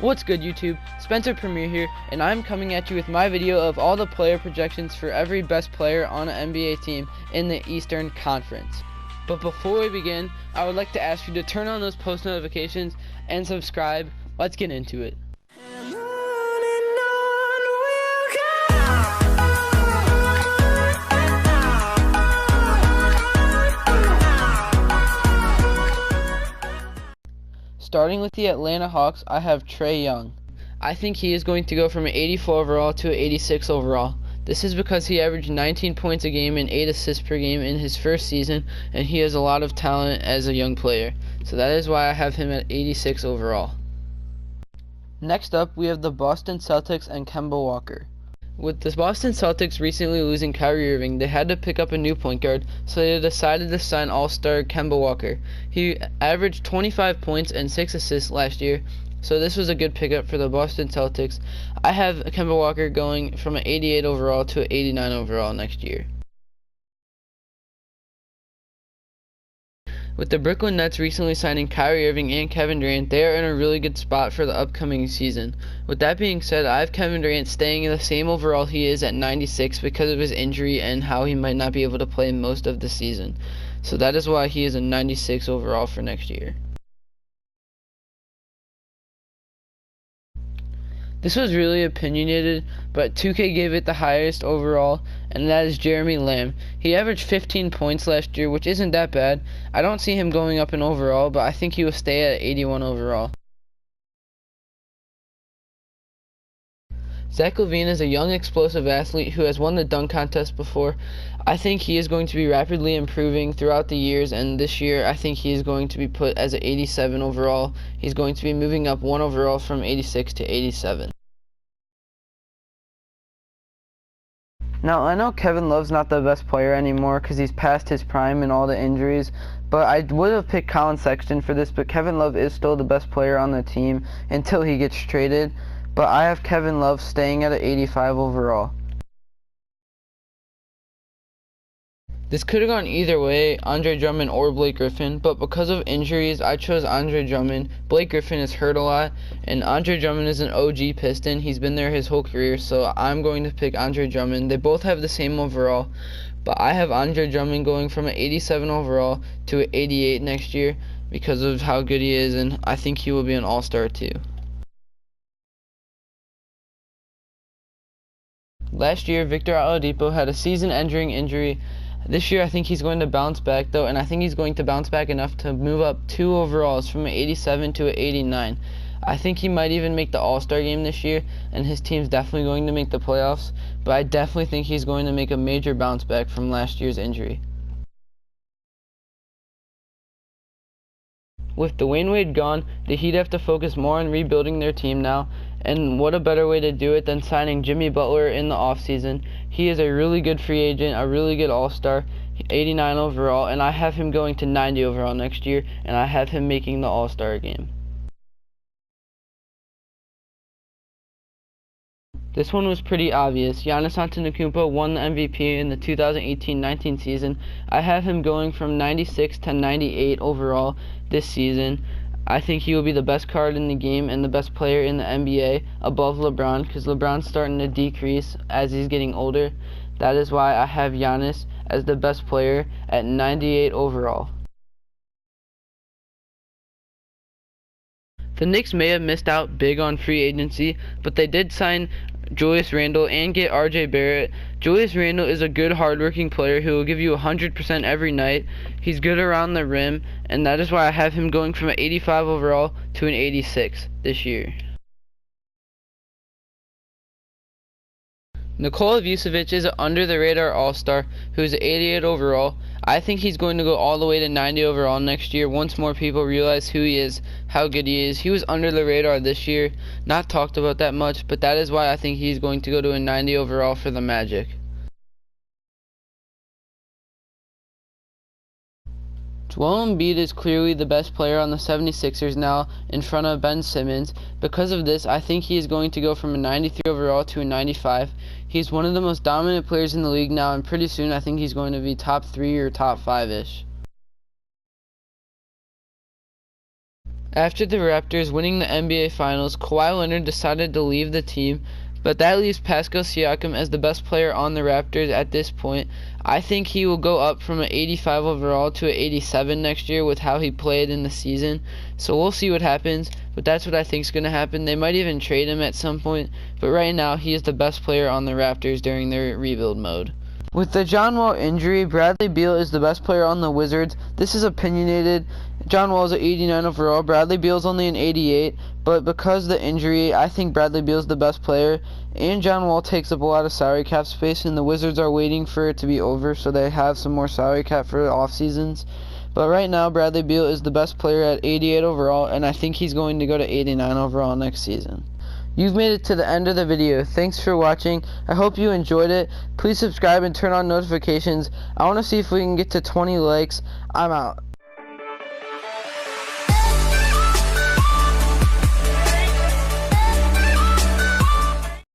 What's good, YouTube? Spencer Premier here, and I'm coming at you with my video of all the player projections for every best player on an NBA team in the Eastern Conference. But before we begin, I would like to ask you to turn on those post notifications and subscribe. Let's get into it. Starting with the Atlanta Hawks, I have Trey Young. I think he is going to go from an 84 overall to an 86 overall. This is because he averaged 19 points a game and 8 assists per game in his first season, and he has a lot of talent as a young player. So that is why I have him at 86 overall. Next up, we have the Boston Celtics and Kemba Walker. With the Boston Celtics recently losing Kyrie Irving, they had to pick up a new point guard, so they decided to sign all-star Kemba Walker. He averaged 25 points and 6 assists last year, so this was a good pickup for the Boston Celtics. I have Kemba Walker going from an 88 overall to an 89 overall next year. With the Brooklyn Nets recently signing Kyrie Irving and Kevin Durant, they are in a really good spot for the upcoming season. With that being said, I have Kevin Durant staying in the same overall he is at 96 because of his injury and how he might not be able to play most of the season. So that is why he is a 96 overall for next year. This was really opinionated, but 2K gave it the highest overall, and that is Jeremy Lamb. He averaged 15 points last year, which isn't that bad. I don't see him going up in overall, but I think he will stay at 81 overall. Zach LaVine is a young, explosive athlete who has won the dunk contest before. I think he is going to be rapidly improving throughout the years, and this year I think he is going to be put as an 87 overall. He's going to be moving up 1 overall from 86 to 87. Now, I know Kevin Love's not the best player anymore because he's past his prime and all the injuries, but I would have picked Colin Sexton for this, but Kevin Love is still the best player on the team until he gets traded. But I have Kevin Love staying at an 85 overall. This could have gone either way, Andre Drummond or Blake Griffin, but because of injuries, I chose Andre Drummond. Blake Griffin is hurt a lot, and Andre Drummond is an OG Piston. He's been there his whole career, so I'm going to pick Andre Drummond. They both have the same overall, but I have Andre Drummond going from an 87 overall to an 88 next year because of how good he is, and I think he will be an all-star too. Last year, Victor Oladipo had a season-ending injury. This year, I think he's going to bounce back, though, and I think he's going to bounce back enough to move up 2 overalls from an 87 to an 89. I think he might even make the All-Star game this year, and his team's definitely going to make the playoffs, but I definitely think he's going to make a major bounce back from last year's injury. With Dwayne Wade gone, the Heat have to focus more on rebuilding their team now, and what a better way to do it than signing Jimmy Butler in the offseason. He is a really good free agent, a really good all-star, 89 overall, and I have him going to 90 overall next year, and I have him making the all-star game. This one was pretty obvious. Giannis Antetokounmpo won the MVP in the 2018-19 season. I have him going from 96 to 98 overall this season. I think he will be the best card in the game and the best player in the NBA above LeBron because LeBron's starting to decrease as he's getting older. That is why I have Giannis as the best player at 98 overall. The Knicks may have missed out big on free agency, but they did sign Julius Randle and get RJ Barrett. Julius Randle is a good hardworking player who will give you 100% every night. He's good around the rim, and that is why I have him going from an 85 overall to an 86 this year. Nikola Jokic is an under-the-radar all-star who is 88 overall. I think he's going to go all the way to 90 overall next year once more people realize who he is, how good he is. He was under the radar this year, not talked about that much, but that is why I think he's going to go to a 90 overall for the Magic. Joel Embiid is clearly the best player on the 76ers now in front of Ben Simmons. Because of this, I think he is going to go from a 93 overall to a 95. He's one of the most dominant players in the league now, and pretty soon I think he's going to be top 3 or top 5-ish. After the Raptors winning the NBA Finals, Kawhi Leonard decided to leave the team, but that leaves Pascal Siakam as the best player on the Raptors at this point. I think he will go up from an 85 overall to an 87 next year with how he played in the season. So we'll see what happens, but that's what I think is going to happen. They might even trade him at some point, but right now he is the best player on the Raptors during their rebuild mode. With the John Wall injury, Bradley Beal is the best player on the Wizards. This is opinionated. John Wall is an 89 overall. Bradley Beal is only an 88, but because of the injury, I think Bradley Beal is the best player. And John Wall takes up a lot of salary cap space, and the Wizards are waiting for it to be over so they have some more salary cap for the off seasons. But right now, Bradley Beal is the best player at 88 overall, and I think he's going to go to 89 overall next season. You've made it to the end of the video. Thanks for watching. I hope you enjoyed it. Please subscribe and turn on notifications. I want to see if we can get to 20 likes. I'm out.